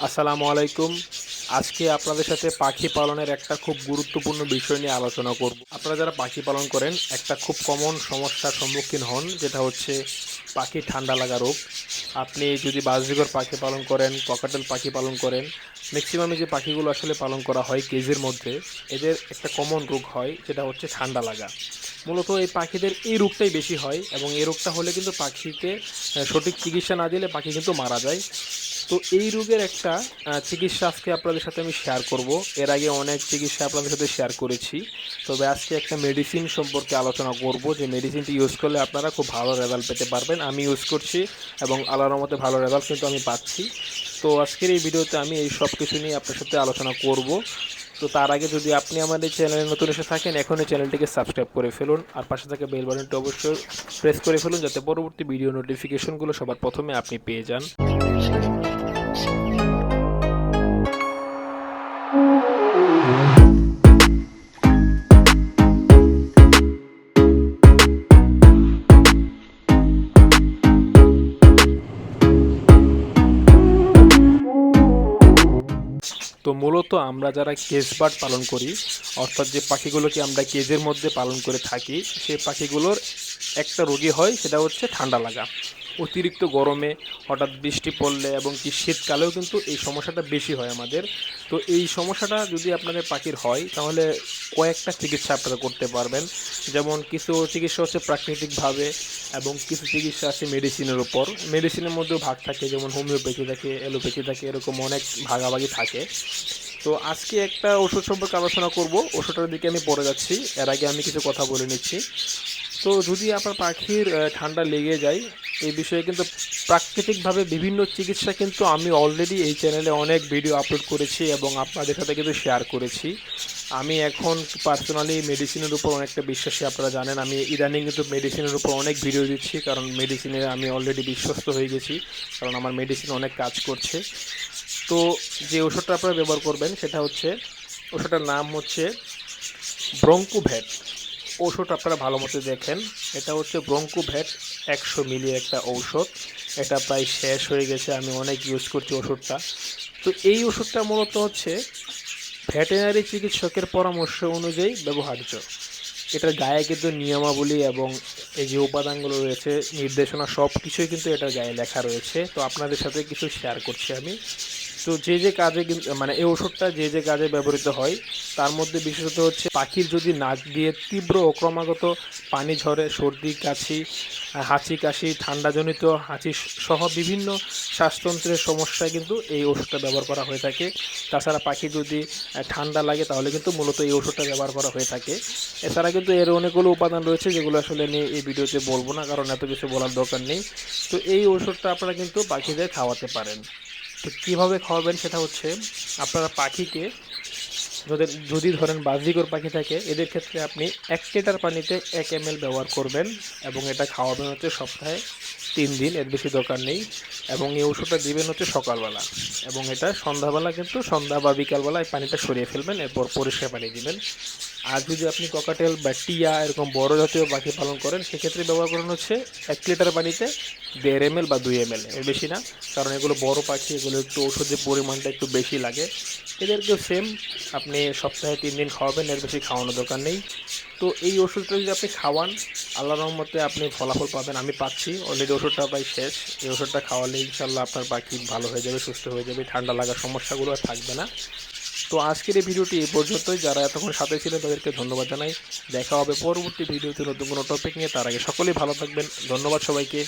আসসালামু আলাইকুম। আজকে আপনাদের সাথে পাখি পালনের একটা খুব গুরুত্বপূর্ণ বিষয় নিয়ে আলোচনা করব। আপনারা যারা পাখি পালন করেন একটা খুব কমন সমস্যার সম্মুখীন হন, যেটা হচ্ছে পাখির ঠান্ডা লাগা রোগ। আপনি যদি বাজরিগর পাখি পালন করেন, ককাটেল পাখি পালন করেন, ম্যাক্সিমামে যে পাখিগুলো আসলে পালন করা হয় কেজের মধ্যে, এদের একটা কমন রোগ হয় যেটা হচ্ছে ঠান্ডা লাগা। মূলত এই পাখিদের এই রোগটাই বেশি হয় এবং এই রোগটা হলে কিন্তু পাখিকে সঠিক চিকিৎসা না দিলে পাখি কিন্তু মারা যায়। তো এই রোগের একটা চিকিৎসা আজকে আপনাদের সাথে আমি শেয়ার করব। এর আগে অনেক চিকিৎসা আপনাদের সাথে শেয়ার করেছি, তবে আজকে একটা মেডিসিন সম্পর্কে আলোচনা করব, যে মেডিসিনটি ইউজ করলে আপনারা খুব ভালো রেজাল্ট পেতে পারবেন। আমি ইউজ করছি এবং আল্লাহর রহমতে ভালো রেজাল্ট কিন্তু আমি পাচ্ছি। তো আজকের এই ভিডিওতে আমি এই সব কিছু নিয়ে আপনার সাথে আলোচনা করব। তো তার আগে যদি আপনি আমাদের চ্যানেলে নতুন এসে থাকেন, এখনই চ্যানেলটিকে সাবস্ক্রাইব করে ফেলুন আর পাশে থাকা বেল বাটনটি অবশ্যই প্রেস করে ফেলুন, যাতে পরবর্তী ভিডিও নোটিফিকেশনগুলো সবার প্রথমে আপনি পেয়ে যান। তো মূলত আমরা যারা কেজ বার্ড পালন করি, অর্থাৎ যে পাখিগুলোকে আমরা কেজের মধ্যে পালন করে থাকি, সেই পাখিগুলোর একটা রোগী হয়, সেটা হচ্ছে ঠান্ডা লাগা। অতিরিক্ত গরমে, হঠাৎ বৃষ্টি পড়লে এবং কি শীতকালেও কিন্তু এই সমস্যাটা বেশি হয় আমাদের। তো এই সমস্যাটা যদি আপনাদের পাখির হয়, তাহলে কয়েকটা চিকিৎসা আপনারা করতে পারবেন। যেমন কিছু চিকিৎসা হচ্ছে প্রাকৃতিকভাবে এবং কিছু চিকিৎসা আছে মেডিসিনের উপর। মেডিসিনের মধ্যেও ভাগ থাকে, যেমন হোমিওপ্যাথি থাকে, অ্যালোপ্যাথি থাকে, এরকম অনেক ভাগাভাগি থাকে। তো আজকে একটা ওষুধ সম্পর্কে আলোচনা করব, ওষুধটার দিকে আমি পরে যাচ্ছি। এর আগে আমি কিছু কথা বলে নিচ্ছি। তো যদি আপনার পাখির ঠান্ডা লেগে যায়, এই বিষয়ে কিন্তু প্রাকৃতিকভাবে বিভিন্ন চিকিৎসা কিন্তু আমি অলরেডি এই চ্যানেলে অনেক ভিডিও আপলোড করেছি এবং আপনাদের সাথে কিন্তু শেয়ার করেছি। আমি এখন পার্সোনালি মেডিসিনের উপর অনেকটা বিশ্বাসী, আপনারা জানেন আমি ইদানিং কিন্তু মেডিসিনের উপর অনেক ভিডিও দিচ্ছি, কারণ মেডিসিনে আমি অলরেডি বিশ্বস্ত হয়ে গেছি, কারণ আমার মেডিসিন অনেক কাজ করছে। তো যে ওষুধটা আপনারা ব্যবহার করবেন সেটা হচ্ছে, ওষুধটার নাম হচ্ছে ব্রঙ্কোভ্যাট। ওষুধ আপনারা ভালো মতো দেখেন, এটা হচ্ছে ব্রঙ্কোভ্যাট 100 মিলি একটা ঔষধ। এটা প্রায় শেষ হয়ে গেছে, আমি অনেক ইউজ করছি ওষুধটা। তো এই ওষুধটা মূলত হচ্ছে ভেটেরিনারি চিকিৎসকের পরামর্শ অনুযায়ী ব্যবহার্য। এটার গায়ে কিন্তু নিয়মাবলী এবং এই যে উপাদানগুলো রয়েছে, নির্দেশনা, সব কিছুই কিন্তু এটার গায়ে লেখা রয়েছে। তো আপনাদের সাথে কিছু শেয়ার করছি আমি। তো যে যে কাজে কিন্তু মানে এই ওষুধটা যে যে কাজে ব্যবহৃত হয়, তার মধ্যে বিশেষত হচ্ছে পাখির যদি নাক দিয়ে তীব্র ও ক্রমাগত পানি ঝরে, সর্দি কাশি, হাঁচি কাশি, ঠান্ডাজনিত হাঁচি সহ বিভিন্ন শ্বাসতন্ত্রের সমস্যায় কিন্তু এই ওষুধটা ব্যবহার করা হয়ে থাকে। তাছাড়া পাখি যদি ঠান্ডা লাগে, তাহলে কিন্তু মূলত এই ওষুধটা ব্যবহার করা হয়ে থাকে। এছাড়া কিন্তু এর অনেকগুলো উপাদান রয়েছে, যেগুলো আসলে নিয়ে এই ভিডিওতে বলবো না, কারণ এত কিছু বলার দরকার নেই। তো এই ওষুধটা আপনারা কিন্তু পাখিদের খাওয়াতে পারেন। তো কীভাবে খাওয়াবেন সেটা হচ্ছে, আপনারা পাখিকে যদি ধরেন বাজিকর পাখি থাকে, এদের ক্ষেত্রে আপনি 1 লিটার পানিতে 1 ml ব্যবহার করবেন এবং এটা খাওয়াবেন হচ্ছে সপ্তাহে 3 দিন, এর বেশি দরকার নেই। এবং এই ওষুধটা দিবেন হচ্ছে সকালবেলা, এবং এটা সন্ধ্যাবেলা, কিন্তু সন্ধ্যা বা বিকালবেলা এই পানিটা সরিয়ে ফেলবেন, এরপর পরিষ্কার পানি দিবেন। আর যদি আপনি ককাটেল বা টিয়া এরকম বড় জাতীয় পাখি পালন করেন, সেক্ষেত্রে ব্যবহার করুন হচ্ছে 1 লিটার পানিতে 1.5 ml বা 2 ml, এর বেশি না। কারণ এগুলো বড় পাখি, এগুলো একটু ওষুধের পরিমাণটা একটু বেশি লাগে। এদেরকেও সেম, আপনি সপ্তাহে 3 দিন খাওয়াবেন, এর বেশি খাওয়ানোর দরকার নেই। তো এই ওষুধটা যদি আপনি খাওয়ান, আল্লাহর রহমতে আপনি ফলাফল পাবেন। আমি পাচ্ছি, অলরেডি ওষুধটা প্রায় শেষ। এই ওষুধটা খাওয়ালে ইনশাল্লাহ আপনার পাখি ভালো হয়ে যাবে, সুস্থ হয়ে যাবে, ঠান্ডা লাগার সমস্যাগুলো আর থাকবে না। তো আজকের এই ভিডিওটি এই পর্যন্তই। যারা এতক্ষণ সাথে ছিলেন তাদেরকে ধন্যবাদ জানাই। দেখা হবে পরবর্তী ভিডিওতে নতুন কোনো টপিক নিয়ে। তার আগে সকলেই ভালো থাকবেন। ধন্যবাদ সবাইকে।